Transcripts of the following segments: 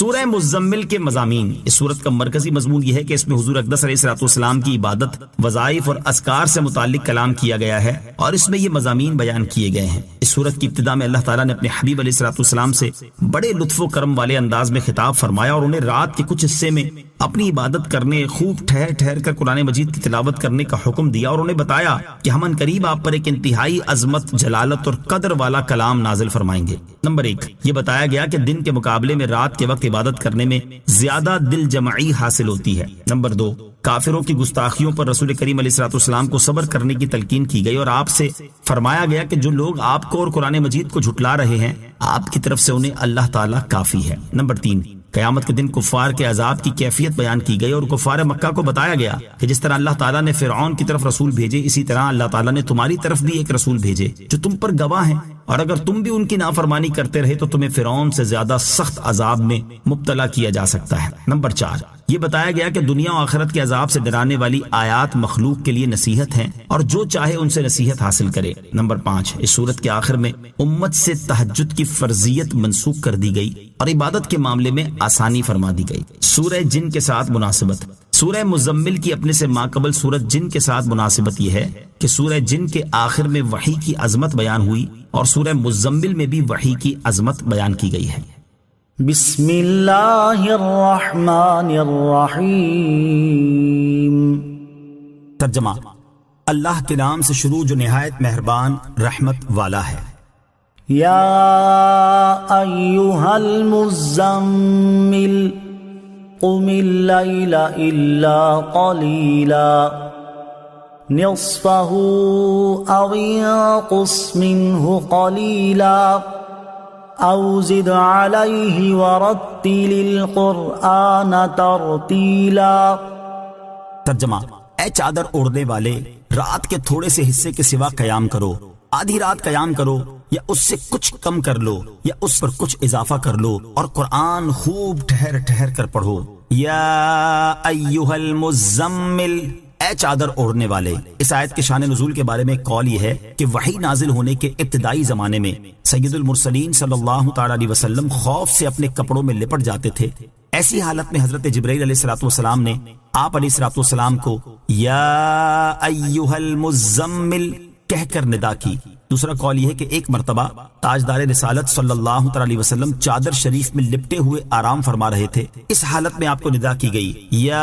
سورہ مزمل کے مضامین. اس سورت کا مرکزی مضمون یہ ہے کہ اس میں حضور اقدس علیہ الصلوۃ والسلام کی عبادت، وظائف اور اذکار سے متعلق کلام کیا گیا ہے اور اس میں یہ مضامین بیان کیے گئے ہیں. اس سورت کی ابتدا میں اللہ تعالیٰ نے اپنے حبیب علیہ الصلوۃ والسلام سے بڑے لطف و کرم والے انداز میں خطاب فرمایا اور انہیں رات کے کچھ حصے میں اپنی عبادت کرنے، خوب ٹھہر ٹھہر کر قرآن مجید کی تلاوت کرنے کا حکم دیا اور انہیں بتایا کہ ہم عنقریب آپ پر ایک انتہائی عظمت، جلالت اور قدر والا کلام نازل فرمائیں گے. نمبر 1، یہ بتایا گیا کہ دن کے مقابلے میں رات کے وقت عبادت کرنے میں زیادہ دل جمعی حاصل ہوتی ہے. نمبر 2، کافروں کی گستاخیوں پر رسول کریم علیہ الصلوۃ والسلام کو صبر کرنے کی تلقین کی گئی اور آپ سے فرمایا گیا کہ جو لوگ آپ کو اور قرآن مجید کو جھٹلا رہے ہیں، آپ کی طرف سے انہیں اللہ تعالیٰ کافی ہے. نمبر 3، قیامت کے دن کفار کے عذاب کی کیفیت بیان کی گئی اور کفار مکہ کو بتایا گیا کہ جس طرح اللہ تعالیٰ نے فرعون کی طرف رسول بھیجے، اسی طرح اللہ تعالیٰ نے تمہاری طرف بھی ایک رسول بھیجے جو تم پر گواہ ہیں، اور اگر تم بھی ان کی نافرمانی کرتے رہے تو تمہیں فرعون سے زیادہ سخت عذاب میں مبتلا کیا جا سکتا ہے. نمبر 4، یہ بتایا گیا کہ دنیا و آخرت کے عذاب سے ڈرانے والی آیات مخلوق کے لیے نصیحت ہیں اور جو چاہے ان سے نصیحت حاصل کرے. نمبر 5، اس سورت کے آخر میں امت سے تہجد کی فرضیت منسوخ کر دی گئی اور عبادت کے معاملے میں آسانی فرما دی گئی. سورہ جن کے ساتھ مناسبت. سورہ مزمل کی اپنے سے ماقبل سورت جن کے ساتھ مناسبت یہ ہے کہ سورہ جن کے آخر میں وحی کی عظمت بیان ہوئی اور سورہ مزمل میں بھی وحی کی عظمت بیان کی گئی ہے. بسم اللہ الرحمن الرحیم. ترجمہ: اللہ کے نام سے شروع جو نہایت مہربان رحمت والا ہے. یا ایہا المزمل قم اللیل الا قلیلا نصفہ او انقص منہ قلیلا او زد علیہ ورتل القرآن ترتیلا. ترجمہ: اے چادر اوڑھنے والے، رات کے تھوڑے سے حصے کے سوا قیام کرو، آدھی رات قیام کرو یا اس سے کچھ کم کر لو یا اس پر کچھ اضافہ کر لو اور قرآن خوب ٹھہر ٹھہر کر پڑھو. یا ایہا المزمل، اے چادر اوڑھنے والے. اس آیت کے شان نزول کے بارے میں ایک قول یہ ہے کہ وحی نازل ہونے کے ابتدائی زمانے میں سید المرسلین صلی اللہ تعالی علیہ وسلم خوف سے اپنے کپڑوں میں لپٹ جاتے تھے. ایسی حالت میں حضرت جبرائیل علیہ الصلوۃ والسلام نے آپ علیہ الصلوۃ والسلام کو یا ایہا المزمل کہہ کر ندا کی. دوسرا قول یہ ہے کہ ایک مرتبہ تاجدار رسالت صلی اللہ تعالی علیہ وسلم چادر شریف میں لپٹے ہوئے آرام فرما رہے تھے. اس حالت میں آپ کو ندا کی گئی یا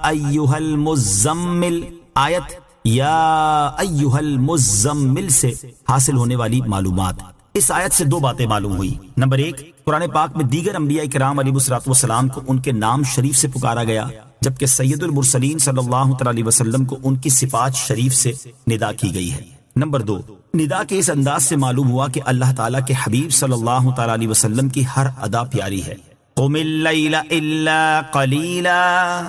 ایہا المزمل. آیت یا ایہا المزمل سے حاصل ہونے والی معلومات. اس آیت سے دو باتیں معلوم ہوئی. نمبر 1، قرآن پاک میں دیگر انبیاء کرام علیہ الصلوۃ والسلام کو ان کے نام شریف سے پکارا گیا، جبکہ سید المرسلین صلی اللہ تعالی علیہ وسلم کو ان کی صفات شریف سے ندا کی گئی ہے. نمبر 2، ندا کے اس انداز سے معلوم ہوا کہ اللہ تعالیٰ کے حبیب صلی اللہ تعالی علیہ وسلم کی ہر ادا پیاری ہے. قم اللیل الا قلیلا،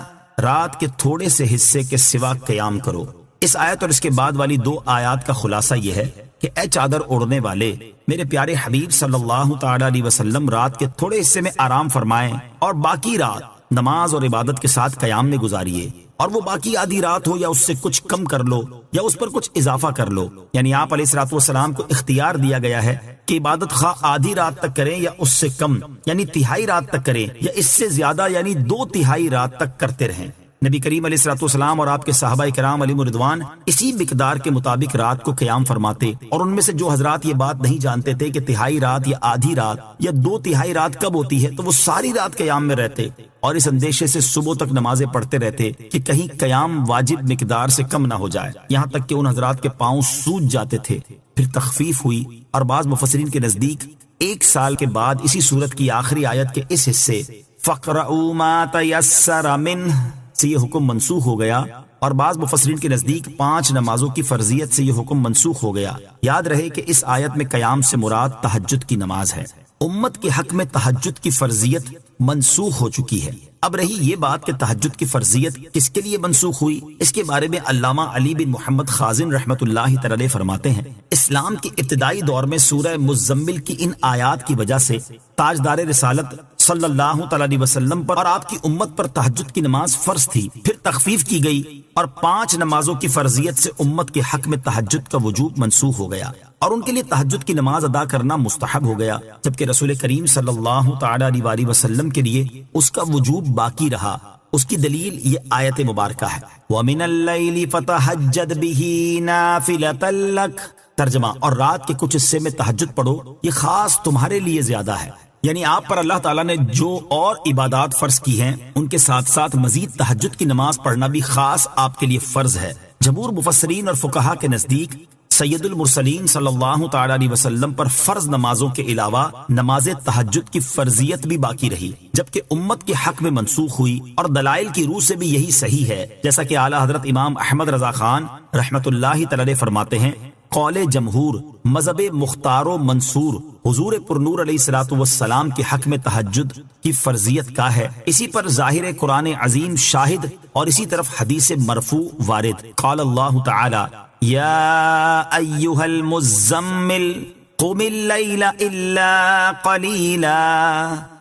رات کے تھوڑے سے حصے کے سوا قیام کرو. اس آیت اور اس کے بعد والی دو آیات کا خلاصہ یہ ہے کہ اے چادر اوڑھنے والے، میرے پیارے حبیب صلی اللہ تعالی علیہ وسلم رات کے تھوڑے حصے میں آرام فرمائیں اور باقی رات نماز اور عبادت کے ساتھ قیام میں گزاریے، اور وہ باقی آدھی رات ہو یا اس سے کچھ کم کر لو یا اس پر کچھ اضافہ کر لو. یعنی آپ علیہ الصلوۃ والسلام کو اختیار دیا گیا ہے کہ عبادت خواہ آدھی رات تک کریں یا اس سے کم یعنی تہائی رات تک کریں یا اس سے زیادہ یعنی 2/3 رات تک کرتے رہیں. نبی کریم علیہ الصلوۃ والسلام اور آپ کے صحابہ کرام علیہم رضوان اسی مقدار کے مطابق رات کو قیام فرماتے، اور ان میں سے جو حضرات یہ بات نہیں جانتے تھے کہ تہائی رات یا آدھی رات یا 2/3 رات کب ہوتی ہے، تو وہ ساری رات قیام میں رہتے اور اس اندیشے سے صبح تک نمازیں پڑھتے رہتے کہ کہیں قیام واجب مقدار سے کم نہ ہو جائے، یہاں تک کہ ان حضرات کے پاؤں سوج جاتے تھے. پھر تخفیف ہوئی اور بعض مفسرین کے نزدیک 1 سال کے بعد اسی سورت کی آخری آیت کے اس حصے فَقْرَؤُوا مَا تَيَسَّرَ مِنْهُ سے یہ حکم منسوخ ہو گیا، اور بعض مفسرین کے نزدیک 5 نمازوں کی فرضیت سے یہ حکم منسوخ ہو گیا. یاد رہے کہ اس آیت میں قیام سے مراد تہجد کی نماز ہے. امت کے حق میں تہجد کی فرضیت منسوخ ہو چکی ہے. اب رہی یہ بات کہ تہجد کی فرضیت کس کے لیے منسوخ ہوئی، اس کے بارے میں علامہ علی بن محمد خازن رحمۃ اللہ تعالی فرماتے ہیں، اسلام کے ابتدائی دور میں سورہ مزمل کی ان آیات کی وجہ سے تاجدار رسالت صلی اللہ تعالی علیہ وسلم پر اور آپ کی امت پر تہجد کی نماز فرض تھی، پھر تخفیف کی گئی اور 5 نمازوں کی فرضیت سے امت کے حق میں تہجد کا وجوب منسوخ ہو گیا اور ان کے لیے تہجد کی نماز ادا کرنا مستحب ہو گیا، جبکہ رسول کریم صلی اللہ تعالی علیہ وسلم کے لیے اس کا وجوب باقی رہا۔ اس کی دلیل یہ آیت مبارکہ ہے، وَمِنَ اللَّيْلِ فَتَهَجَّدْ بِهِ نَافِلَةً لَكَ، ترجمہ، اور رات کے کچھ حصے میں تہجد پڑھو، یہ خاص تمہارے لیے زیادہ ہے، یعنی آپ پر اللہ تعالیٰ نے جو اور عبادات فرض کی ہیں ان کے ساتھ ساتھ مزید تہجد کی نماز پڑھنا بھی خاص آپ کے لیے فرض ہے۔ جمہور مفسرین اور فقہا کے نزدیک سید المرسلین صلی اللہ تعالی علیہ وسلم پر فرض نمازوں کے علاوہ نماز تہجد کی فرضیت بھی باقی رہی، جبکہ امت کے حق میں منسوخ ہوئی، اور دلائل کی روح سے بھی یہی صحیح ہے، جیسا کہ اعلیٰ حضرت امام احمد رضا خان رحمۃ اللہ تعالی فرماتے ہیں، قول جمہور مذہب مختار و منصور حضور پرنور علیہ الصلوۃ والسلام کے حق میں تہجد کی فرضیت کا ہے، اسی پر ظاہر قرآن عظیم شاہد اور اسی طرف حدیث مرفوع وارد۔ قال اللہ تعالی یا ایھا المزمل قم اللیل الا قلیلا،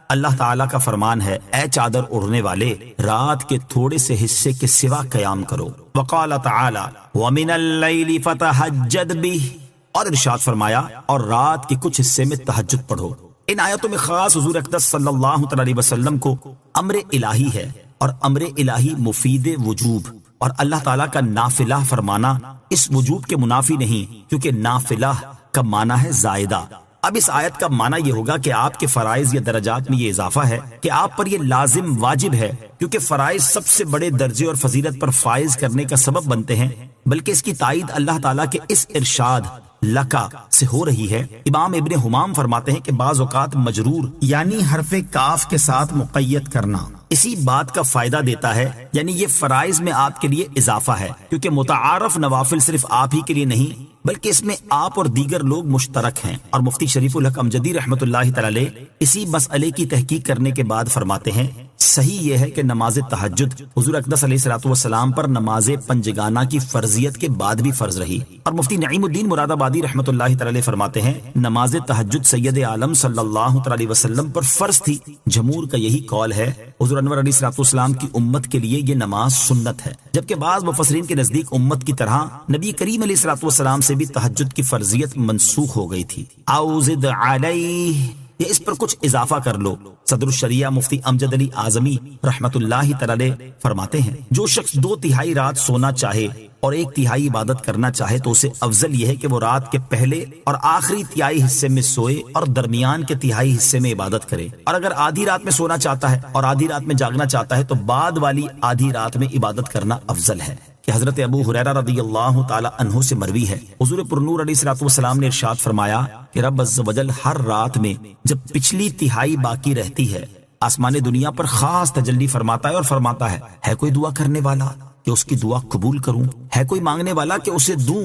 اللہ تعالیٰ کا فرمان ہے، اے چادر اڑنے والے رات کے تھوڑے سے حصے کے سوا قیام کرو۔ وقال تعالی ومن اللیل فتہجد بہ، اور ارشاد فرمایا اور رات کے کچھ حصے میں تہجد پڑھو۔ ان آیتوں میں خاص حضور اقدس صلی اللہ علیہ وسلم کو امر الہی ہے، اور امر الہی مفید وجوب، اور اللہ تعالیٰ کا نافلہ فرمانا اس وجوب کے منافی نہیں، کیونکہ نافلہ کا معنی ہے زائدہ۔ اب اس آیت کا معنی یہ ہوگا کہ آپ کے فرائض یا درجات میں یہ اضافہ ہے کہ آپ پر یہ لازم واجب ہے، کیونکہ فرائض سب سے بڑے درجے اور فضیلت پر فائز کرنے کا سبب بنتے ہیں، بلکہ اس کی تائید اللہ تعالیٰ کے اس ارشاد لکا سے ہو رہی ہے۔ امام ابن حمام فرماتے ہیں کہ بعض اوقات مجرور یعنی حرف کاف کے ساتھ مقید کرنا اسی بات کا فائدہ دیتا ہے، یعنی یہ فرائض میں آپ کے لیے اضافہ ہے، کیونکہ متعارف نوافل صرف آپ ہی کے لیے نہیں بلکہ اس میں آپ اور دیگر لوگ مشترک ہیں۔ اور مفتی شریف الحق امجدی رحمۃ اللہ تعالی اسی مسئلے کی تحقیق کرنے کے بعد فرماتے ہیں، صحیح یہ ہے کہ نماز تہجد حضور اقدس علیہ الصلوۃ والسلام پر نماز پنجگانہ کی فرضیت کے بعد بھی فرض رہی، اور مفتی نعیم الدین مراد آبادی رحمۃ اللہ تعالی فرماتے ہیں، نماز تہجد سید عالم صلی اللہ علیہ وسلم پر فرض تھی۔ جمہور کا یہی قول ہے، حضور انور علیہ الصلوۃ والسلام کی امت کے لیے یہ نماز سنت ہے، جبکہ بعض مفسرین کے نزدیک امت کی طرح نبی کریم علیہ الصلوۃ والسلام سے بھی تہجد کی فرضیت منسوخ ہو گئی تھی۔ او زد علیہ، یا اس پر کچھ اضافہ کر لو۔ صدر الشریعہ مفتی امجد علی اعظمی رحمت اللہ تعالی فرماتے ہیں، جو شخص 2/3 رات سونا چاہے اور 1/3 عبادت کرنا چاہے تو اسے افضل یہ ہے کہ وہ رات کے پہلے اور آخری تہائی حصے میں سوئے اور درمیان کے تہائی حصے میں عبادت کرے، اور اگر آدھی رات میں سونا چاہتا ہے اور آدھی رات میں جاگنا چاہتا ہے تو بعد والی آدھی رات میں عبادت کرنا افضل ہے۔ کہ حضرت ابو ہریرہ رضی اللہ تعالی عنہ سے مروی ہے، حضور پرنور علیہ الصلوۃ والسلام نے ارشاد فرمایا کہ رب عز و جل ہر رات میں جب پچھلی تہائی باقی رہتی ہے آسمان دنیا پر خاص تجلی فرماتا ہے اور فرماتا ہے کوئی دعا کرنے والا کہ اس کی دعا قبول کروں، ہے کوئی مانگنے والا کہ اسے دوں،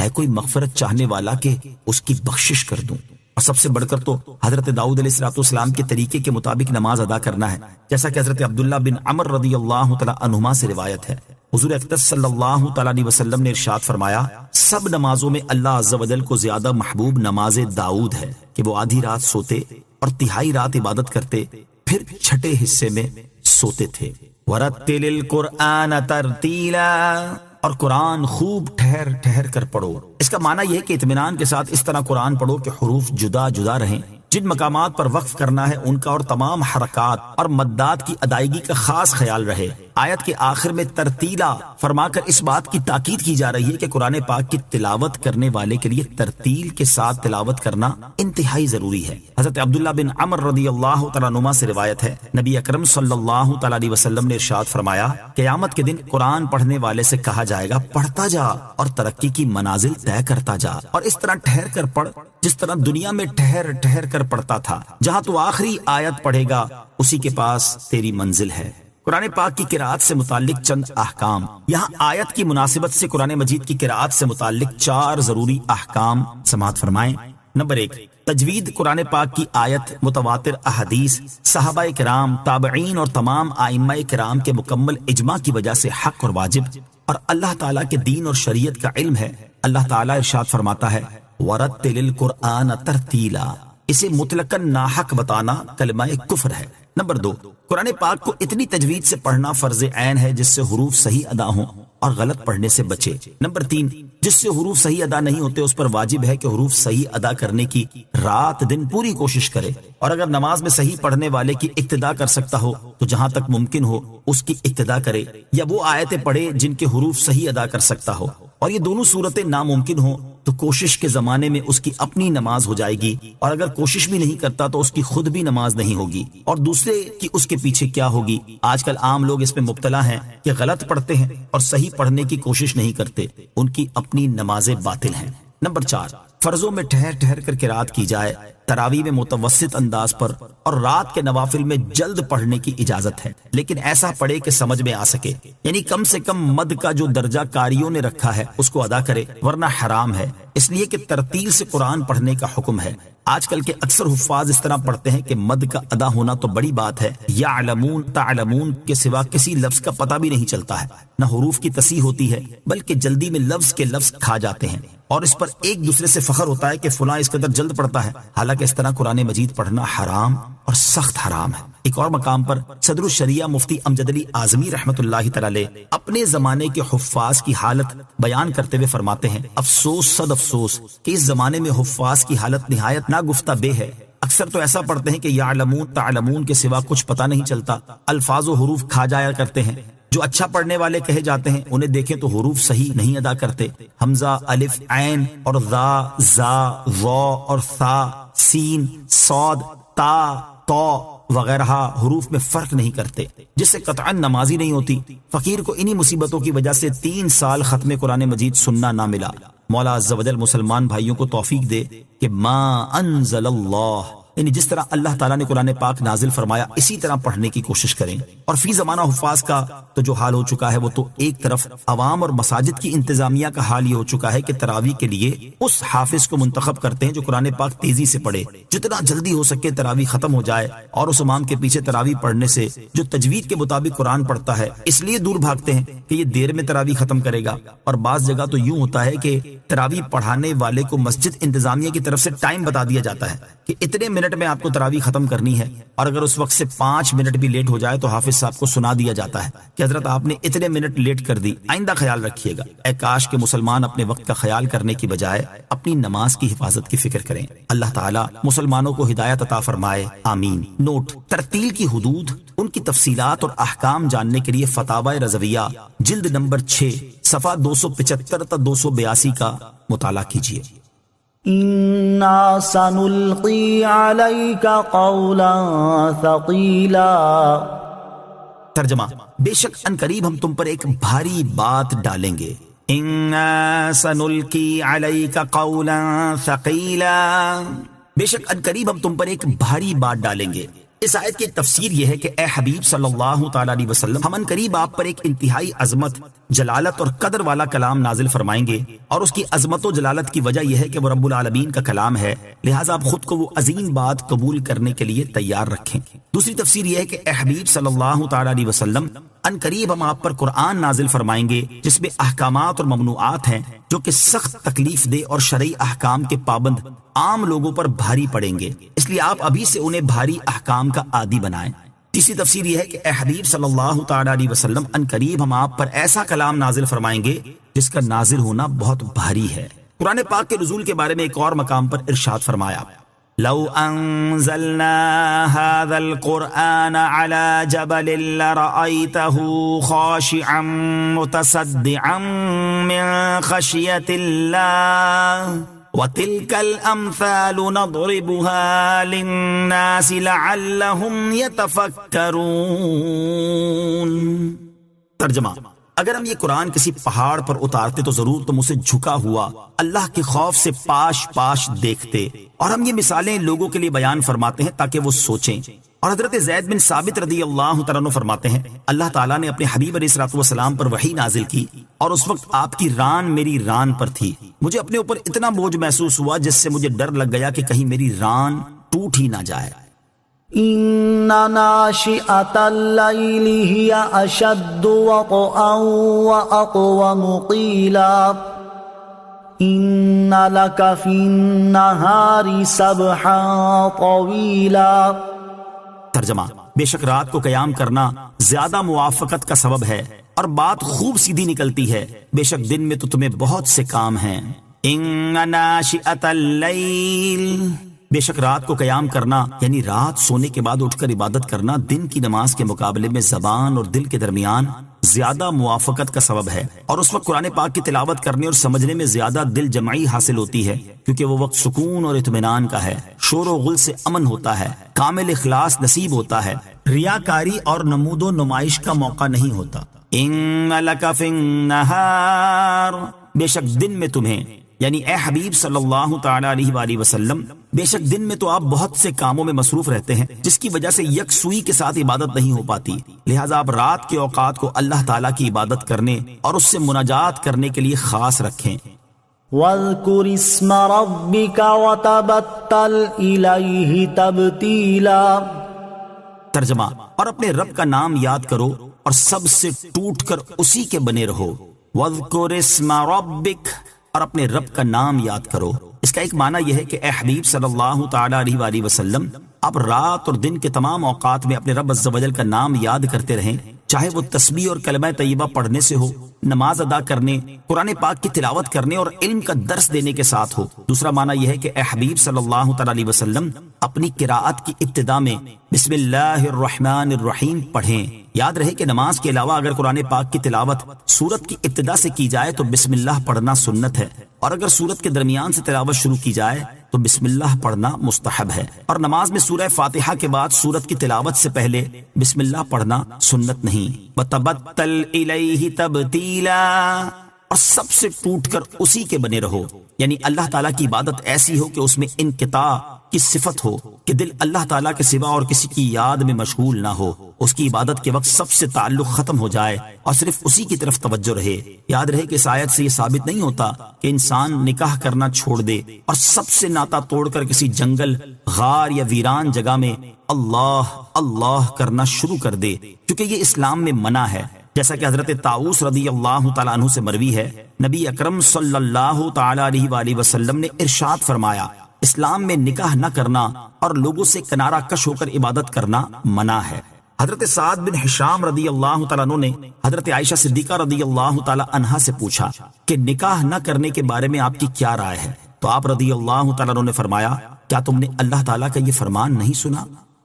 ہے کوئی مغفرت چاہنے والا کہ اس کی بخشش کر دوں۔ اور سب سے بڑھ کر تو حضرت داؤد علیہ الصلوۃ والسلام کے طریقے کے مطابق نماز ادا کرنا ہے، جیسا کہ حضرت عبداللہ بن عمر رضی اللہ تعالی عنہما سے روایت ہے، حضور اقدس صلی اللہ تعالی علیہ وسلم نے ارشاد فرمایا، سب نمازوں میں اللہ عز و جل کو زیادہ محبوب نماز داؤد ہے کہ وہ آدھی رات سوتے اور تہائی رات عبادت کرتے، پھر چھٹے حصے میں سوتے تھے۔ وَرَتِّلِ الْقُرْآنَ تَرْتِيلًا، اور قرآن خوب ٹھہر ٹھہر کر پڑھو۔ اس کا معنی یہ ہے کہ اطمینان کے ساتھ اس طرح قرآن پڑھو کہ حروف جدا جدا رہیں، جن مقامات پر وقف کرنا ہے ان کا اور تمام حرکات اور مدات کی ادائیگی کا خاص خیال رہے۔ آیت کے آخر میں ترتیلا فرما کر اس بات کی تاکید کی جا رہی ہے کہ قرآن پاک کی تلاوت کرنے والے کے لیے ترتیل کے ساتھ تلاوت کرنا انتہائی ضروری ہے۔ حضرت عبداللہ بن عمر رضی اللہ تعالیٰ عنہما سے روایت ہے، نبی اکرم صلی اللہ تعالیٰ علیہ وسلم نے ارشاد فرمایا، قیامت کے دن قرآن پڑھنے والے سے کہا جائے گا پڑھتا جا اور ترقی کی منازل طے کرتا جا، اور اس طرح ٹھہر کر پڑھ جس طرح دنیا میں ٹھہر ٹھہر کر پڑھتا تھا، جہاں تو آخری آیت پڑھے گا اسی کے پاس تیری منزل ہے۔ قرآن پاک کی قرآت سے متعلق چند احکام۔ یہاں آیت کی مناسبت سے قرآن مجید کی قرآت سے متعلق 4 ضروری احکام سماعت فرمائیں۔ نمبر 1، تجوید قرآن پاک کی آیت، متواتر احادیث، صحابہ کرام، تابعین اور تمام ائمہ کرام کے مکمل اجماع کی وجہ سے حق اور واجب اور اللہ تعالیٰ کے دین اور شریعت کا علم ہے۔ اللہ تعالیٰ ارشاد فرماتا ہے، وَرَتِّلِ الْقُرْآنَ تَرْتِيلًا، اسے مطلقاً ناحق بتانا کلمہ کفر ہے۔ نمبر 2، قرآن پاک کو اتنی تجوید سے پڑھنا فرض عین ہے جس سے حروف صحیح ادا ہوں اور غلط پڑھنے سے بچے۔ نمبر 3، جس سے حروف صحیح ادا نہیں ہوتے اس پر واجب ہے کہ حروف صحیح ادا کرنے کی رات دن پوری کوشش کرے، اور اگر نماز میں صحیح پڑھنے والے کی اقتدا کر سکتا ہو تو جہاں تک ممکن ہو اس کی اقتدا کرے، یا وہ آیتیں پڑھے جن کے حروف صحیح ادا کر سکتا ہو، اور یہ دونوں صورتیں ناممکن ہوں تو کوشش کے زمانے میں اس کی اپنی نماز ہو جائے گی، اور اگر کوشش بھی نہیں کرتا تو اس کی خود بھی نماز نہیں ہوگی، اور دوسرے کی اس کے پیچھے کیا ہوگی۔ آج کل عام لوگ اس میں مبتلا ہیں کہ غلط پڑھتے ہیں اور صحیح پڑھنے کی کوشش نہیں کرتے، ان کی اپنی نمازیں باطل ہیں۔ نمبر 4، فرضوں میں ٹھہر ٹھہر کر قرات کی جائے، تراویح میں متوسط انداز پر اور رات کے نوافل میں جلد پڑھنے کی اجازت ہے، لیکن ایسا پڑھے کہ سمجھ میں آ سکے، یعنی کم سے کم مد کا جو درجہ قاریوں نے رکھا ہے اس کو ادا کرے، ورنہ حرام ہے، اس لیے کہ ترتیل سے قرآن پڑھنے کا حکم ہے۔ آج کل کے اکثر حفاظ اس طرح پڑھتے ہیں کہ مد کا ادا ہونا تو بڑی بات ہے، یعلمون تعلمون کے سوا کسی لفظ کا پتہ بھی نہیں چلتا ہے، نہ حروف کی تصحیح ہوتی ہے، بلکہ جلدی میں لفظ کے لفظ کھا جاتے ہیں، اور اس پر ایک دوسرے سے فخر ہوتا ہے کہ فلاں اس قدر جلد پڑھتا ہے، حالانکہ اس طرح قرآن مجید پڑھنا حرام اور سخت حرام ہے۔ ایک اور مقام پر صدر الشریعہ مفتی امجد علی اعظمی رحمۃ اللہ تعالی اپنے زمانے کے حفاظ کی حالت بیان کرتے ہوئے فرماتے ہیں، افسوس صد افسوس کہ اس زمانے میں حفاظ کی حالت نہایت ناگفتہ بے ہے۔ اکثر تو ایسا پڑھتے ہیں کہ یعلمون تعلمون کے سوا کچھ پتہ نہیں چلتا، الفاظ و حروف کھا جایا کرتے ہیں۔ جو اچھا پڑھنے والے کہے جاتے ہیں انہیں دیکھیں تو حروف صحیح نہیں ادا کرتے، حمزہ، الف، عین اور ذا، زا، را اور ثا، سین، صاد، تا، تو وغیرہ حروف میں فرق نہیں کرتے، جس سے قطعا نمازی نہیں ہوتی۔ فقیر کو انہی مصیبتوں کی وجہ سے 3 سال ختم قرآن مجید سننا نہ ملا۔ مولا عز و جل مسلمان بھائیوں کو توفیق دے کہ ما انزل اللہ، یعنی جس طرح اللہ تعالیٰ نے قرآن پاک نازل فرمایا اسی طرح پڑھنے کی کوشش کریں۔ اور فی زمانہ حفاظ کا تو جو حال ہو چکا ہے وہ تو ایک طرف عوام اور مساجد کی انتظامیہ کا حال یہ ہو چکا ہے کہ تراویح کے لیے اس حافظ کو منتخب کرتے ہیں جو قرآن پاک تیزی سے پڑھے، جتنا جلدی ہو سکے تراویح ختم ہو جائے، اور اس امام کے پیچھے تراویح پڑھنے سے جو تجوید کے مطابق قرآن پڑھتا ہے اس لیے دور بھاگتے ہیں کہ یہ دیر میں تراویح ختم کرے گا۔ اور بعض جگہ تو یوں ہوتا ہے کہ تراویح پڑھانے والے کو مسجد انتظامیہ کی طرف سے ٹائم بتا دیا جاتا ہے کہ اتنے منٹ میں آپ کو تراویح ختم کرنی ہے، اور اگر اس وقت سے 5 منٹ بھی لیٹ ہو جائے تو حافظ صاحب کو سنا دیا جاتا ہے کہ حضرت آپ نے اتنے منٹ لیٹ کر دی، آئندہ خیال رکھیے گا۔ اے کاش کہ مسلمان اپنے وقت کا خیال کرنے کی بجائے اپنی نماز کی حفاظت کی فکر کریں۔ اللہ تعالیٰ مسلمانوں کو ہدایت عطا فرمائے، آمین۔ نوٹ: ترتیل کی حدود، ان کی تفصیلات اور احکام جاننے کے لیے فتاوی رضویہ جلد نمبر 6 صفحہ 275 تا 282 کا مطالعہ کیجیے۔ إنا سنلقي عليك قولا ثقيلا۔ ترجمہ: بے شک ان قریب ہم تم پر ایک بھاری بات ڈالیں گے۔ انا سنلقی علیک قولا ثقیلا، بے شک ان قریب ہم تم پر ایک بھاری بات ڈالیں گے۔ اس آیت کی تفسیر یہ ہے کہ اے حبیب صلی اللہ تعالی علیہ وسلم، ہم ان قریب آپ پر ایک انتہائی عظمت، جلالت اور قدر والا کلام نازل فرمائیں گے، اور اس کی عظمت و جلالت کی وجہ یہ ہے کہ وہ رب العالمین کا کلام ہے، لہٰذا آپ خود کو وہ عظیم بات قبول کرنے کے لیے تیار رکھیں۔ دوسری تفسیر یہ ہے کہ اے حبیب صلی اللہ تعالی علیہ وسلم، ان قریب ہم آپ پر قرآن نازل فرمائیں گے جس میں احکامات اور ممنوعات ہیں جو کہ سخت تکلیف دہ اور شرعی احکام کے پابند عام لوگوں پر بھاری پڑیں گے، اس لیے آپ ابھی سے انہیں بھاری احکام کا عادی بنائیں۔ تیسری تفسیر یہ ہے کہ اے حبیب صلی اللہ تعالی علیہ وسلم، ان قریب ہم آپ پر ایسا کلام نازل فرمائیں گے جس کا نازل ہونا بہت بھاری ہے۔ قرآن پاک کے نزول کے بارے میں ایک اور مقام پر ارشاد فرمایا، لو انزلنا هذا القرآن على جبل لرأيته خاشعا متصدعا من خشية الله وَتِلْكَ الْأَمْثَالُ نَضْرِبُهَا لِلنَّاسِ لَعَلَّهُمْ يَتَفَكَّرُونَ۔ ترجمہ: اگر ہم یہ قرآن کسی پہاڑ پر اتارتے تو ضرور تم اسے جھکا ہوا اللہ کے خوف سے پاش پاش دیکھتے، اور ہم یہ مثالیں لوگوں کے لیے بیان فرماتے ہیں تاکہ وہ سوچیں۔ اور حضرت زید بن ثابت رضی اللہ تعالیٰ عنہ فرماتے ہیں، اللہ تعالیٰ نے اپنے حبیب علیہ الصلوۃ والسلام پر وحی نازل کی، اور اس وقت آپ کی ران میری ران پر تھی، مجھے اپنے اوپر اتنا بوجھ محسوس ہوا جس سے مجھے ڈر لگ گیا کہ کہیں میری ران ٹوٹ ہی نہ جائے۔ إن ناشئة الليل هي أشد وطئا وأقوم قيلا إن لك في النهار سبحا طويلا۔ ترجمہ: بے شک رات کو قیام کرنا زیادہ موافقت کا سبب ہے اور بات خوب سیدھی نکلتی ہے، بے شک دن میں تو تمہیں بہت سے کام ہیں۔ ان ناشئۃ اللیل، بے شک رات کو قیام کرنا یعنی رات سونے کے بعد اٹھ کر عبادت کرنا دن کی نماز کے مقابلے میں زبان اور دل کے درمیان زیادہ موافقت کا سبب ہے، اور اس وقت قرآن پاک کی تلاوت کرنے اور سمجھنے میں زیادہ دل جمعی حاصل ہوتی ہے، کیونکہ وہ وقت سکون اور اطمینان کا ہے، شور و غل سے امن ہوتا ہے، کامل اخلاص نصیب ہوتا ہے، ریاکاری اور نمود و نمائش کا موقع نہیں ہوتا۔ ان لک فی النہار، بے شک دن میں تمہیں یعنی اے حبیب صلی اللہ تعالی علیہ وآلہ وسلم، بے شک دن میں تو آپ بہت سے کاموں میں مصروف رہتے ہیں جس کی وجہ سے یکسوئی کے ساتھ عبادت نہیں ہو پاتی، لہٰذا آپ رات کے اوقات کو اللہ تعالیٰ کی عبادت کرنے اور اس سے مناجات کرنے کے لیے خاص رکھیں۔ وَاذْكُرِ اسْمَ رَبِّكَ وَتَبَتَّلْ إِلَيْهِ تَبْتِيلًا، ترجمہ، اور اپنے رب کا نام یاد کرو اور سب سے ٹوٹ کر اسی کے بنے رہو۔ وَاذْكُرِ اسْمَ رَبِّكَ، اور اپنے رب کا نام یاد کرو۔ اس کا ایک معنی یہ ہے کہ اے حبیب صلی اللہ تعالی علیہ وآلہ وسلم، آپ رات اور دن کے تمام اوقات میں اپنے رب عز و جل کا نام یاد کرتے رہیں، چاہے وہ تسبیح اور کلمہ طیبہ پڑھنے سے ہو، نماز ادا کرنے، قرآن پاک کی تلاوت کرنے اور علم کا درس دینے کے ساتھ ہو۔ دوسرا معنی یہ ہے کہ اے حبیب صلی اللہ تعالی علیہ وسلم اپنی قراءت کی ابتدا میں بسم اللہ الرحمن الرحیم پڑھیں۔ یاد رہے کہ نماز کے علاوہ اگر قرآن پاک کی تلاوت سورت کی ابتدا سے کی جائے تو بسم اللہ پڑھنا سنت ہے، اور اگر سورت کے درمیان سے تلاوت شروع کی جائے تو بسم اللہ پڑھنا مستحب ہے، اور نماز میں سورہ فاتحہ کے بعد سورت کی تلاوت سے پہلے بسم اللہ پڑھنا سنت نہیں۔ وَتَبَتَّلْ إِلَيْهِ تَبْتِيلًا، اور سب سے ٹوٹ کر اسی کے بنے رہو، یعنی اللہ تعالیٰ کی عبادت ایسی ہو کہ اس میں انقطاع کی صفت ہو، کہ دل اللہ تعالیٰ کے سوا اور کسی کی یاد میں مشغول نہ ہو، اس کی عبادت کے وقت سب سے تعلق ختم ہو جائے اور صرف اسی کی طرف توجہ رہے۔ یاد رہے کہ اس آیت سے یہ ثابت نہیں ہوتا کہ انسان نکاح کرنا چھوڑ دے اور سب سے ناتا توڑ کر کسی جنگل، غار یا ویران جگہ میں اللہ اللہ کرنا شروع کر دے، کیونکہ یہ اسلام میں منع ہے، جیسا کہ حضرت طاؤس رضی اللہ تعالیٰ عنہ سے مروی ہے، نبی اکرم صلی اللہ تعالی علیہ وآلہ وسلم نے ارشاد فرمایا، اسلام میں نکاح نہ کرنا اور لوگوں سے کنارہ کش ہو کر عبادت کرنا منع ہے۔ حضرت سعد بن ہشام رضی اللہ تعالیٰ عنہ نے حضرت عائشہ صدیقہ رضی اللہ تعالیٰ عنہا سے پوچھا کہ نکاح نہ کرنے کے بارے میں آپ کی کیا رائے ہے، تو آپ رضی اللہ تعالیٰ عنہ نے فرمایا، کیا تم نے اللہ تعالیٰ کا یہ فرمان نہیں سنا؟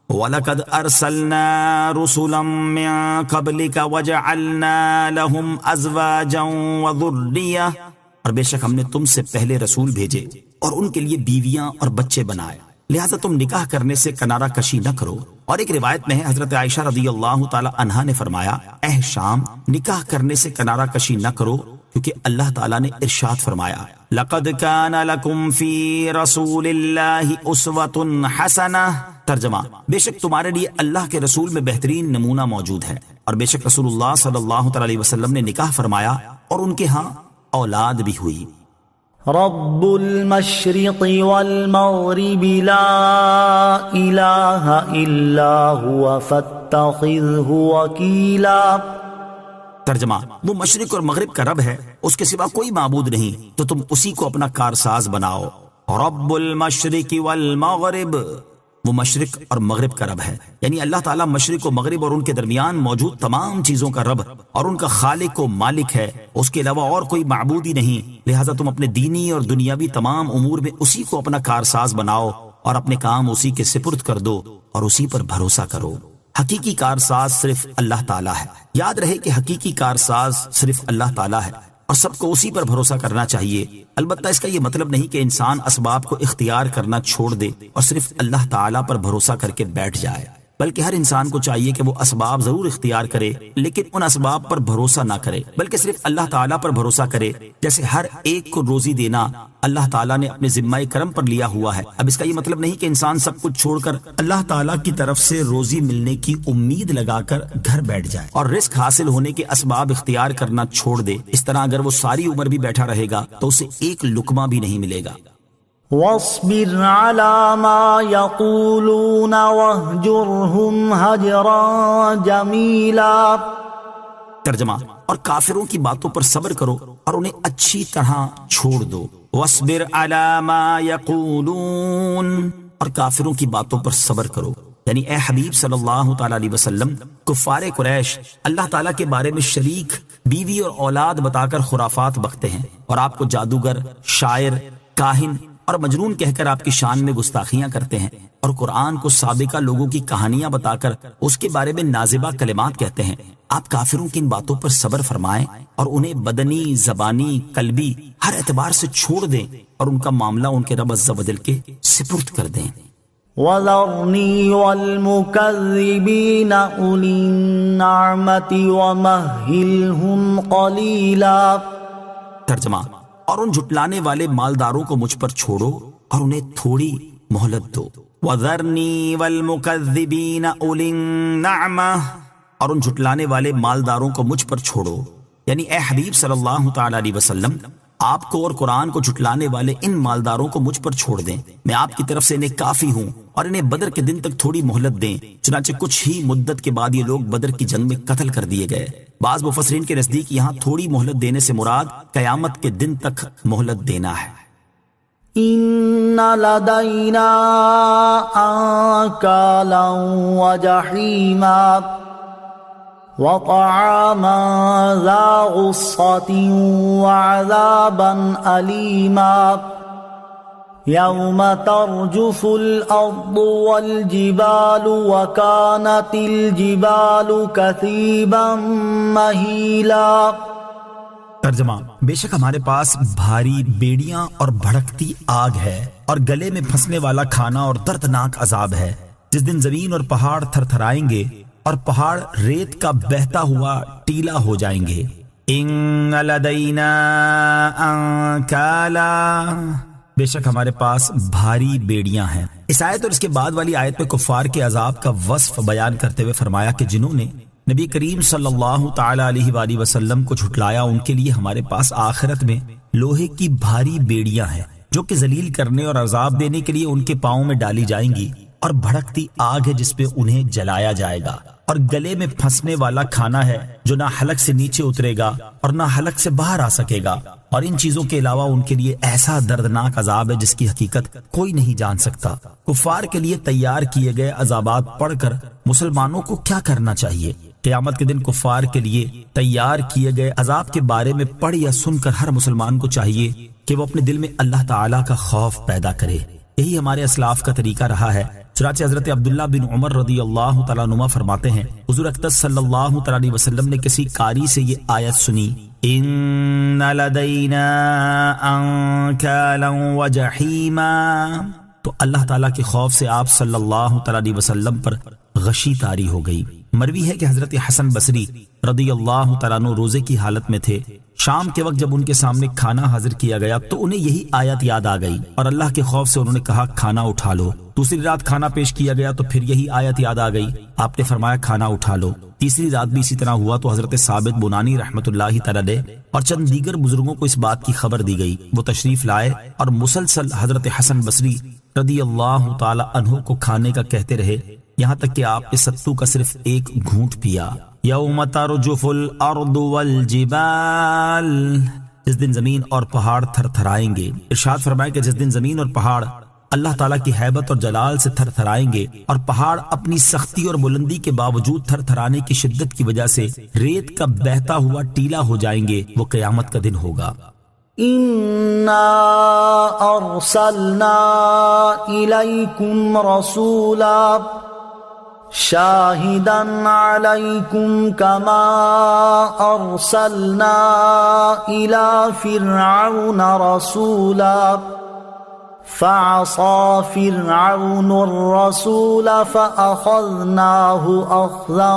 وَلَقَدْ أَرْسَلْنَا رُسُلًا مِّن قَبْلِكَ وَجَعَلْنَا لَهُمْ أَزْوَاجًا وَذُرِّيَّةً، اور بے شک ہم نے تم سے پہلے رسول بھیجے اور ان کے لیے بیویاں اور بچے بنائے، لہٰذا تم نکاح کرنے سے کنارہ کشی نہ کرو۔ اور ایک روایت میں ہے حضرت عائشہ رضی اللہ تعالی عنہا نے فرمایا، اے شام، نکاح کرنے سے کنارہ کشی نہ کرو، کیونکہ اللہ تعالیٰ نے ارشاد فرمایا، لَقَدْ كَانَ لَكُمْ فِي رَسُولِ اللَّهِ أُسْوَةٌ حَسَنَةٌ، ترجمہ، بے شک تمہارے لیے اللہ کے رسول میں بہترین نمونہ موجود ہے، اور بے شک رسول اللہ صلی اللہ تعالی علیہ وسلم نے نکاح فرمایا اور ان کے ہاں اولاد بھی ہوئی۔ رب المشرق والمغرب لا الہ الا هو فاتخذہ وکیلا، ترجمہ، وہ مشرق اور مغرب کا رب ہے، اس کے سوا کوئی معبود نہیں، تو تم اسی کو اپنا کارساز بناؤ۔ رب المشرق والمغرب، وہ مشرق اور مغرب کا رب ہے، یعنی اللہ تعالیٰ مشرق و مغرب اور ان کے درمیان موجود تمام چیزوں کا رب اور ان کا خالق و مالک ہے، اس کے علاوہ اور کوئی معبود ہی نہیں، لہٰذا تم اپنے دینی اور دنیاوی تمام امور میں اسی کو اپنا کارساز بناؤ اور اپنے کام اسی کے سپرد کر دو اور اسی پر بھروسہ کرو۔ حقیقی کارساز صرف اللہ تعالیٰ ہے، یاد رہے کہ حقیقی کارساز صرف اللہ تعالیٰ ہے اور سب کو اسی پر بھروسہ کرنا چاہیے۔ البتہ اس کا یہ مطلب نہیں کہ انسان اسباب کو اختیار کرنا چھوڑ دے اور صرف اللہ تعالیٰ پر بھروسہ کر کے بیٹھ جائے، بلکہ ہر انسان کو چاہیے کہ وہ اسباب ضرور اختیار کرے، لیکن ان اسباب پر بھروسہ نہ کرے، بلکہ صرف اللہ تعالیٰ پر بھروسہ کرے۔ جیسے ہر ایک کو روزی دینا اللہ تعالیٰ نے اپنے ذمہ کرم پر لیا ہوا ہے۔ اب اس کا یہ مطلب نہیں کہ انسان سب کچھ چھوڑ کر اللہ تعالیٰ کی طرف سے روزی ملنے کی امید لگا کر گھر بیٹھ جائے اور رزق حاصل ہونے کے اسباب اختیار کرنا چھوڑ دے۔ اس طرح اگر وہ ساری عمر بھی بیٹھا رہے گا تو اسے ایک لقمہ بھی نہیں ملے گا۔ واصبر على ما يقولون واهجرهم هجرا جميلا، ترجمہ، اور کافروں کی باتوں پر صبر کرو اور انہیں اچھی طرح چھوڑ دو۔ واصبر على ما يقولون، اور کافروں کی باتوں پر صبر کرو۔ یعنی اے حبیب صلی اللہ تعالیٰ علیہ وسلم، کفار قریش اللہ تعالیٰ کے بارے میں شریک، بیوی اور اولاد بتا کر خرافات بکتے ہیں، اور آپ کو جادوگر، شاعر، کاہن اور مجنون کہہ کر آپ کی شان میں گستاخیاں کرتے ہیں، اور قرآن کو سابقہ لوگوں کی کہانیاں بتا کر اس کے بارے میں نازبہ کلمات کہتے ہیں۔ آپ کافروں کی ان باتوں پر صبر فرمائیں اور انہیں بدنی، زبانی، قلبی ہر اعتبار سے چھوڑ دیں، اور ان کا معاملہ ان کے رب عز و جل کے سپرد کر دیں۔ وَذَرْنِي وَالْمُكَذِّبِينَ أُولِي النَّعْمَةِ وَمَهِّلْهُمْ قَلِيلًا۔ ترجمہ، اور ان جھٹلانے والے مالداروں کو مجھ پر چھوڑو اور انہیں تھوڑی مہلت دو۔ وَذَرْنِي وَالْمُكَذِّبِينَ أُولِي النَّعْمَةِ، اور ان جھٹلانے والے مالداروں کو مجھ پر چھوڑو، یعنی اے حبیب صلی اللہ تعالیٰ علیہ وسلم، آپ کو اور قرآن کو جھٹلانے والے ان مالداروں کو مجھ پر چھوڑ دیں، میں آپ کی طرف سے انہیں کافی ہوں، اور انہیں بدر کے دن تک تھوڑی مہلت دیں۔ چنانچہ کچھ ہی مدت کے بعد یہ لوگ بدر کی جنگ میں قتل کر دیے گئے۔ بعض مفسرین کے نزدیک یہاں تھوڑی مہلت دینے سے مراد قیامت کے دن تک مہلت دینا ہے۔ إِنَّ لَدَيْنَا أَنكَالًا وَجَحِيمًا وَطَعَامًا ذَا غُصَّةٍ وَعَذَابًا أَلِيمًا يَوْمَ تَرْجُفُ الْأَرْضُ وَالْجِبَالُ وَكَانَتِ الْجِبَالُ كَثِيبًا مَهِيلًا۔ ترجمہ، بے شک ہمارے پاس بھاری بیڑیاں اور بھڑکتی آگ ہے، اور گلے میں پھنسنے والا کھانا اور دردناک عذاب ہے، جس دن زمین اور پہاڑ تھر تھرائیں گے اور پہاڑ ریت کا بہتا ہوا ٹیلا ہو جائیں گے۔ ان لدینا انکالا، بے شک ہمارے پاس بھاری بیڑیاں ہیں۔ اس آیت اور اس کے بعد والی آیت میں کفار کے عذاب کا وصف بیان کرتے ہوئے فرمایا کہ جنہوں نے نبی کریم صلی اللہ تعالی علیہ وآلہ وسلم کو جھٹلایا، ان کے لیے ہمارے پاس آخرت میں لوہے کی بھاری بیڑیاں ہیں، جو کہ ذلیل کرنے اور عذاب دینے کے لیے ان کے پاؤں میں ڈالی جائیں گی، اور بھڑکتی آگ ہے جس پہ انہیں جلایا جائے گا، اور گلے میں پھنسنے والا کھانا ہے جو نہ حلق سے نیچے اترے گا اور نہ حلق سے باہر آ سکے گا، اور ان چیزوں کے علاوہ ان کے لیے ایسا دردناک عذاب ہے جس کی حقیقت کوئی نہیں جان سکتا۔ کفار کے لیے تیار کیے گئے عذابات پڑھ کر مسلمانوں کو کیا کرنا چاہیے؟ قیامت کے دن کفار کے لیے تیار کیے گئے عذاب کے بارے میں پڑھ یا سن کر ہر مسلمان کو چاہیے کہ وہ اپنے دل میں اللہ تعالیٰ کا خوف پیدا کرے۔ یہی ہمارے اسلاف کا طریقہ رہا ہے۔ چنانچہ حضرت عبداللہ بن عمر رضی اللہ تعالیٰ عنہما فرماتے ہیں، حضور اقدس صلی اللہ تعالیٰ علیہ وسلم نے کسی قاری سے یہ آیت سنی، ان لدینا انکالا وجحیما، تو اللہ تعالیٰ کے خوف سے آپ صلی اللہ تعالیٰ علیہ وسلم پر غشی طاری ہو گئی۔ مروی ہے کہ حضرت حسن بصری رضی اللہ تعالیٰ عنہ روزے کی حالت میں تھے۔ شام کے وقت جب ان کے سامنے کھانا حاضر کیا گیا تو انہیں یہی آیت یاد آ گئی، اور اللہ کے خوف سے انہوں نے کہا کھانا اٹھا لو۔ دوسری رات کھانا پیش کیا گیا تو پھر یہی آیت یاد آ گئی، آپ نے فرمایا کھانا اٹھا لو۔ تیسری رات بھی اسی طرح ہوا تو حضرت ثابت بنانی رحمۃ اللہ تعالیٰ علیہ اور چند دیگر بزرگوں کو اس بات کی خبر دی گئی۔ وہ تشریف لائے اور مسلسل حضرت حسن بصری رضی اللہ تعالی عنہ کو کھانے کا کہتے رہے، یہاں تک کہ آپ نے ستو کا صرف ایک گھونٹ پیا۔ یوم ترجف الارض والجبال، جس دن زمین اور پہاڑ تھر تھرائیں گے۔ ارشاد فرمایا کہ جس دن زمین اور پہاڑ اللہ تعالیٰ کی ہیبت اور جلال سے تھر تھرائیں گے، اور پہاڑ اپنی سختی اور بلندی کے باوجود تھر تھرانے کی شدت کی وجہ سے ریت کا بہتا ہوا ٹیلا ہو جائیں گے، وہ قیامت کا دن ہوگا۔ اِنَّا أَرْسَلْنَا إِلَيْكُمْ رَسُولًا شَاهِدًا عَلَيْكُمْ كَمَا أَرْسَلْنَا إِلَى فِرْعَوْنَ رَسُولًا فَعَصَى فِرْعَوْنُ الرَّسُولَ فَأَخَذْنَاهُ أَخْذًا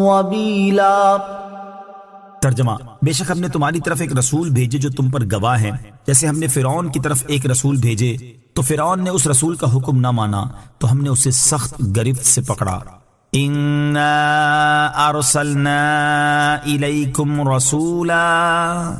وَبِيلًا۔ ترجمہ، بے شک ہم نے تمہاری طرف ایک رسول بھیجے جو تم پر گواہ ہیں، جیسے ہم نے فرعون کی طرف ایک رسول بھیجے تو فرعون نے اس رسول کا حکم نہ مانا تو ہم نے اسے سخت گرفت سے پکڑا۔ اِنَّا أَرْسَلْنَا إِلَيْكُمْ رَسُولًا،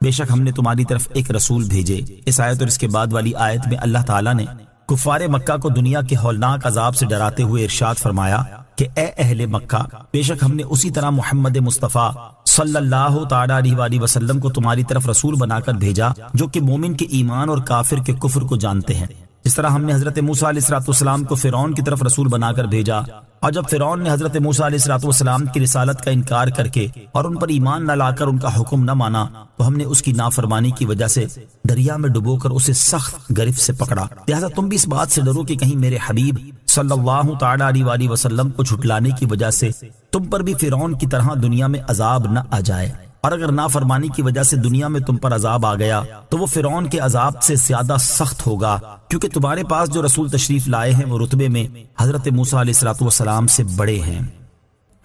بے شک ہم نے تمہاری طرف ایک رسول بھیجے۔ اس آیت اور اس کے بعد والی آیت میں اللہ تعالیٰ نے کفار مکہ کو دنیا کے ہولناک عذاب سے ڈراتے ہوئے ارشاد فرمایا کہ اے اہل مکہ، بے شک ہم نے اسی طرح محمد مصطفیٰ صلی اللہ تعالیٰ علیہ وآلہ وسلم کو تمہاری طرف رسول بنا کر بھیجا جو کہ مومن کے ایمان اور کافر کے کفر کو جانتے ہیں، جس طرح ہم نے حضرت موسیٰ علیہ السلام کو فرعون کی طرف رسول بنا کر بھیجا، اور جب فرعون نے حضرت موسیٰ علیہ السلام کی رسالت کا انکار کر کے اور ان پر ایمان نہ لا کر ان کا حکم نہ مانا، تو ہم نے اس کی نافرمانی کی وجہ سے دریا میں ڈبو کر اسے سخت گرفت سے پکڑا۔ لہذا تم بھی اس بات سے ڈرو کہ کہیں میرے حبیب صلی اللہ تعالی علیہ وآلہ وسلم کو جھٹلانے کی وجہ سے تم پر بھی فرعون کی طرح دنیا میں عذاب نہ آ جائے، اور اگر نافرمانی کی وجہ سے دنیا میں تم پر عذاب آ گیا تو وہ فرعون کے عذاب سے زیادہ سخت ہوگا، کیونکہ تمہارے پاس جو رسول تشریف لائے ہیں وہ رتبے میں حضرت موسیٰ علیہ السلام سے بڑے ہیں۔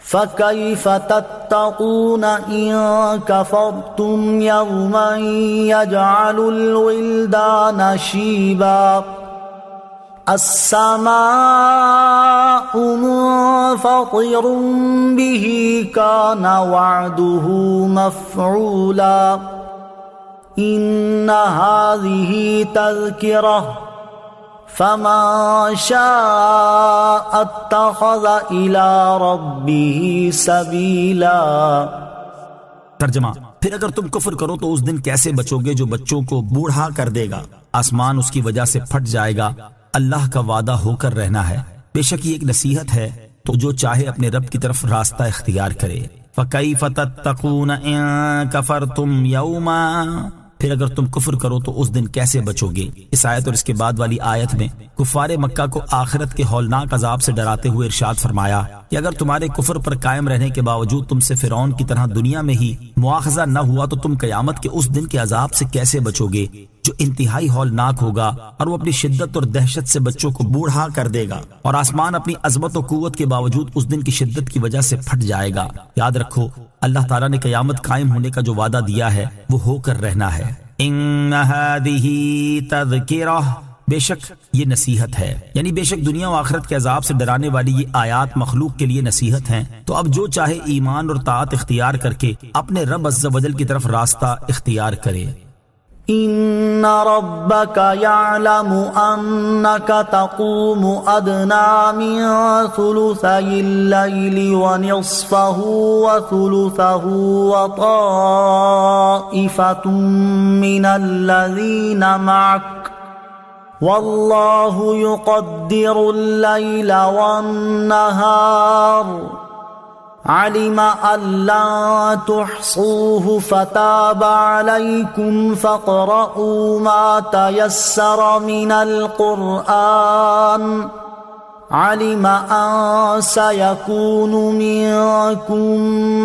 فَكَيْفَ تَتَّقُونَ إِن كَفَرْتُمْ يَوْمًا يَجْعَلُ الْوِلْدَانَ شِيبًا السَّمَاءُ مُنفَطِرٌ بِهِ كَانَ وَعْدُهُ مَفْعُولًا إِنَّ هَذِهِ تَذْكِرَةٌ فَمَن شَاءَ اتَّخَذَ إِلَى رَبِّهِ سَبِيلًا۔ ترجمہ: پھر اگر تم کفر کرو تو اس دن کیسے بچو گے جو بچوں کو بوڑھا کر دے گا، آسمان اس کی وجہ سے پھٹ جائے گا، اللہ کا وعدہ ہو کر رہنا ہے۔ بے شک یہ ایک نصیحت ہے تو جو چاہے اپنے رب کی طرف راستہ اختیار کرے۔ فَكَيْفَ تَتَّقُونَ إِن كَفَرْتُمْ يَوْمًا، پھر اگر تم کفر کرو تو اس دن کیسے بچو گے۔ اس آیت اور اس کے بعد والی آیت میں کفار مکہ کو آخرت کے ہولناک عذاب سے ڈراتے ہوئے ارشاد فرمایا کہ اگر تمہارے کفر پر قائم رہنے کے باوجود تم سے فرعون کی طرح دنیا میں ہی مواخذہ نہ ہوا تو تم قیامت کے اس دن کے عذاب سے کیسے بچو گے جو انتہائی ہولناک ہوگا، اور وہ اپنی شدت اور دہشت سے بچوں کو بوڑھا کر دے گا، اور آسمان اپنی عظمت و قوت کے باوجود اس دن کی شدت کی وجہ سے پھٹ جائے گا۔ یاد رکھو، اللہ تعالیٰ نے قیامت قائم ہونے کا جو وعدہ دیا ہے وہ ہو کر رہنا ہے۔ ان هذه تذکرہ، بے شک یہ نصیحت ہے، یعنی بے شک دنیا و آخرت کے عذاب سے ڈرانے والی یہ آیات مخلوق کے لیے نصیحت ہیں، تو اب جو چاہے ایمان اور طاعت اختیار کر کے اپنے رب عز و جل کی طرف راستہ اختیار کرے۔ ان ربك يعلم انك تقوم ادنى من ثلثي الليل ونصفه وثلثه وطائفة من الذين معك والله يقدر الليل والنهار علم أن لن تحصوه فتاب عليكم فاقرؤوا ما تيسر من القرآن علم أن سيكون منكم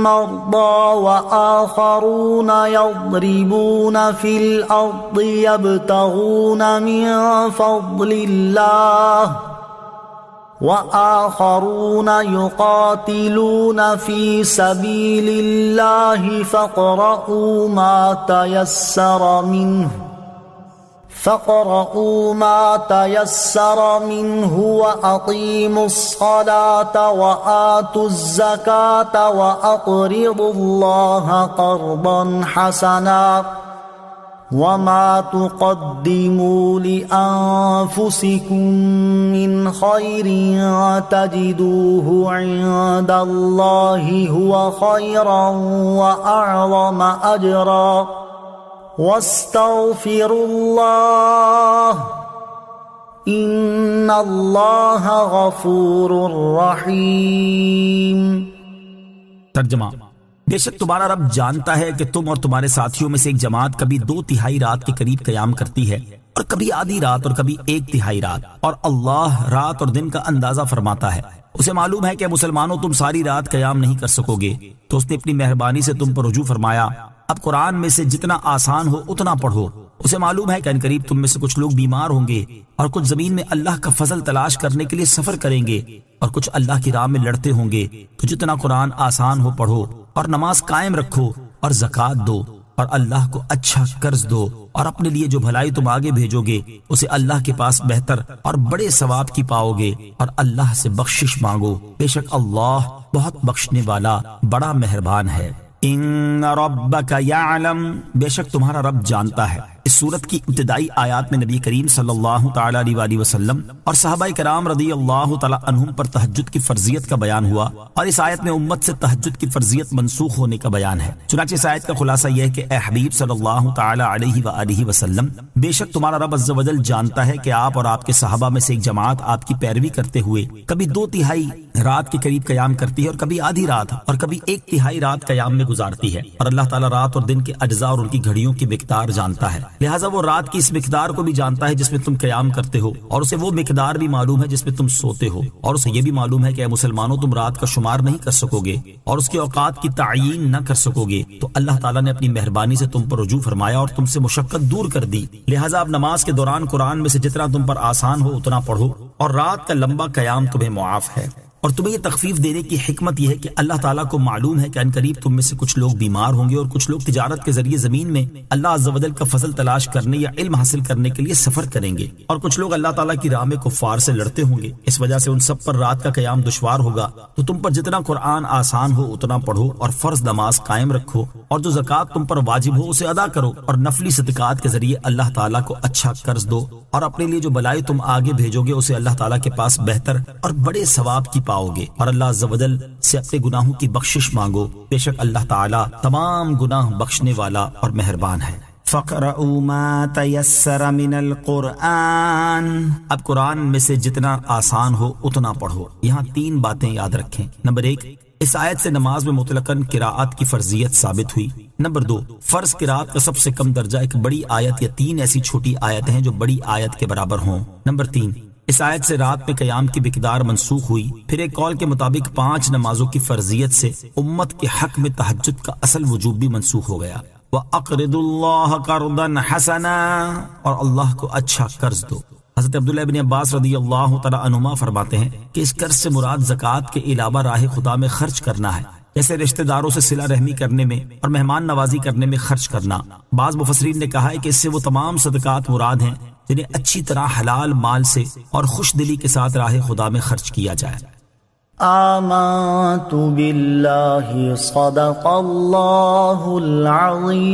مرضى وآخرون يضربون في الأرض يبتغون من فضل الله وآخرون يقاتلون في سبيل الله فاقرؤوا ما تيسر منه وأقيموا الصلاة وآتوا الزكاة وأقرضوا الله قرضا حسنا وما تقدموا لأنفسكم من خير تجدوه عند الله هو خيرا وأعظم أجرا واستغفروا الله إن الله غفور رحيم۔ ترجمہ: بے شک تمہارا رب جانتا ہے کہ تم اور تمہارے ساتھیوں میں سے ایک جماعت کبھی 2/3 رات کے قریب قیام کرتی ہے، اور کبھی آدھی رات اور کبھی 1/3 رات، اور اللہ رات اور دن کا اندازہ فرماتا ہے۔ اسے معلوم ہے کہ مسلمانوں تم ساری رات قیام نہیں کر سکو گے، تو اس نے اپنی مہربانی سے تم پر رجوع فرمایا اب قرآن میں سے جتنا آسان ہو اتنا پڑھو۔ اسے معلوم ہے کہ انقریب تم میں سے کچھ لوگ بیمار ہوں گے، اور کچھ زمین میں اللہ کا فضل تلاش کرنے کے لیے سفر کریں گے، اور کچھ اللہ کی راہ میں لڑتے ہوں گے، تو جتنا قرآن آسان ہو پڑھو، اور نماز قائم رکھو، اور زکوٰۃ دو، اور اللہ کو اچھا قرض دو، اور اپنے لیے جو بھلائی تم آگے بھیجو گے اسے اللہ کے پاس بہتر اور بڑے ثواب کی پاؤ گے، اور اللہ سے بخشش مانگو، بے شک اللہ بہت بخشنے والا بڑا مہربان ہے۔ ان ربک یعلم، بے شک تمہارا رب جانتا ہے۔ اس سورت کی ابتدائی آیات میں نبی کریم صلی اللہ تعالی علیہ وآلہ وسلم اور صحابہ کرام رضی اللہ تعالی عنہم پر تہجد کی فرضیت کا بیان ہوا، اور اس آیت میں امت سے تہجد کی فرضیت منسوخ ہونے کا بیان ہے۔ چنانچہ اس آیت کا خلاصہ یہ ہے کہ اے حبیب صلی اللہ تعالی علیہ وآلہ وسلم، بے شک تمہارا رب عز و جل جانتا ہے کہ آپ اور آپ کے صحابہ میں سے ایک جماعت آپ کی پیروی کرتے ہوئے کبھی 2/3 رات کے قریب قیام کرتی ہے، اور کبھی آدھی رات، اور کبھی 1/3 رات قیام میں گزارتی ہے، اور اللہ تعالیٰ رات اور دن کے اجزاء اور ان کی گھڑیوں کی مقدار جانتا ہے، لہٰذا وہ رات کی اس مقدار کو بھی جانتا ہے جس میں تم قیام کرتے ہو، اور اسے وہ مقدار بھی معلوم ہے جس میں تم سوتے ہو، اور اسے یہ بھی معلوم ہے کہ اے مسلمانوں تم رات کا شمار نہیں کر سکو گے اور اس کے اوقات کی تعیین نہ کر سکو گے، تو اللہ تعالیٰ نے اپنی مہربانی سے تم پر رجوع فرمایا اور تم سے مشقت دور کر دی، لہٰذا اب نماز کے دوران قرآن میں سے جتنا تم پر آسان ہو اتنا پڑھو، اور رات کا لمبا قیام تمہیں معاف ہے۔ اور تمہیں یہ تخفیف دینے کی حکمت یہ ہے کہ اللہ تعالیٰ کو معلوم ہے کہ عنقریب تم میں سے کچھ لوگ بیمار ہوں گے، اور کچھ لوگ تجارت کے ذریعے زمین میں اللہ عز و جل کا فضل تلاش کرنے یا علم حاصل کرنے کے لیے سفر کریں گے، اور کچھ لوگ اللہ تعالیٰ کی راہ میں کفار سے لڑتے ہوں گے، اس وجہ سے ان سب پر رات کا قیام دشوار ہوگا، تو تم پر جتنا قرآن آسان ہو اتنا پڑھو، اور فرض نماز قائم رکھو، اور جو زکوٰۃ تم پر واجب ہو اسے ادا کرو، اور نفلی صدقات کے ذریعے اللہ تعالیٰ کو اچھا قرض دو، اور اپنے لیے جو بلائی تم آگے بھیجو گے اسے اللہ تعالیٰ کے پاس بہتر اور بڑے ثواب کی پاؤ گے، اور اللہ عز و جل سے اپنے گناہوں کی بخشش مانگو، بے شک اللہ تعالیٰ تمام گناہ بخشنے والا اور مہربان ہے۔ فَقْرَؤُوا مَا تَيَسَّرَ مِنَ الْقُرْآنِ، اب قرآن میں سے جتنا آسان ہو اتنا پڑھو۔ یہاں 3 باتیں یاد رکھیں۔ نمبر 1، اس آیت سے نماز میں مطلقاً قراءت کی فرضیت ثابت ہوئی۔ نمبر 2، فرض قراءت کا سب سے کم درجہ ایک بڑی آیت یا 3 ایسی چھوٹی آیتیں ہیں جو بڑی آیت کے برابر ہوں۔ نمبر 3، اس آیت سے رات میں قیام کی مقدار منسوخ ہوئی۔ پھر ایک قول کے مطابق 5 نمازوں کی فرضیت سے امت کے حق میں تہجد کا اصل وجوب بھی منسوخ ہو گیا۔ وَأَقْرِضُوا اللَّهَ قَرْضًا حَسَنًا، اور اللہ کو اچھا قرض دو۔ حضرت عبداللہ ابن عباس رضی اللہ تعالی عنہما فرماتے ہیں کہ اس قرض سے مراد زکوٰۃ کے علاوہ راہ خدا میں خرچ کرنا ہے، جیسے رشتہ داروں سے صلہ رحمی کرنے میں اور مہمان نوازی کرنے میں خرچ کرنا۔ بعض مفسرین نے کہا ہے کہ اس سے وہ تمام صدقات مراد ہیں جنہیں اچھی طرح حلال مال سے اور خوش دلی کے ساتھ راہ خدا میں خرچ کیا جائے۔ آمنت باللہ صدق اللہ العظیم۔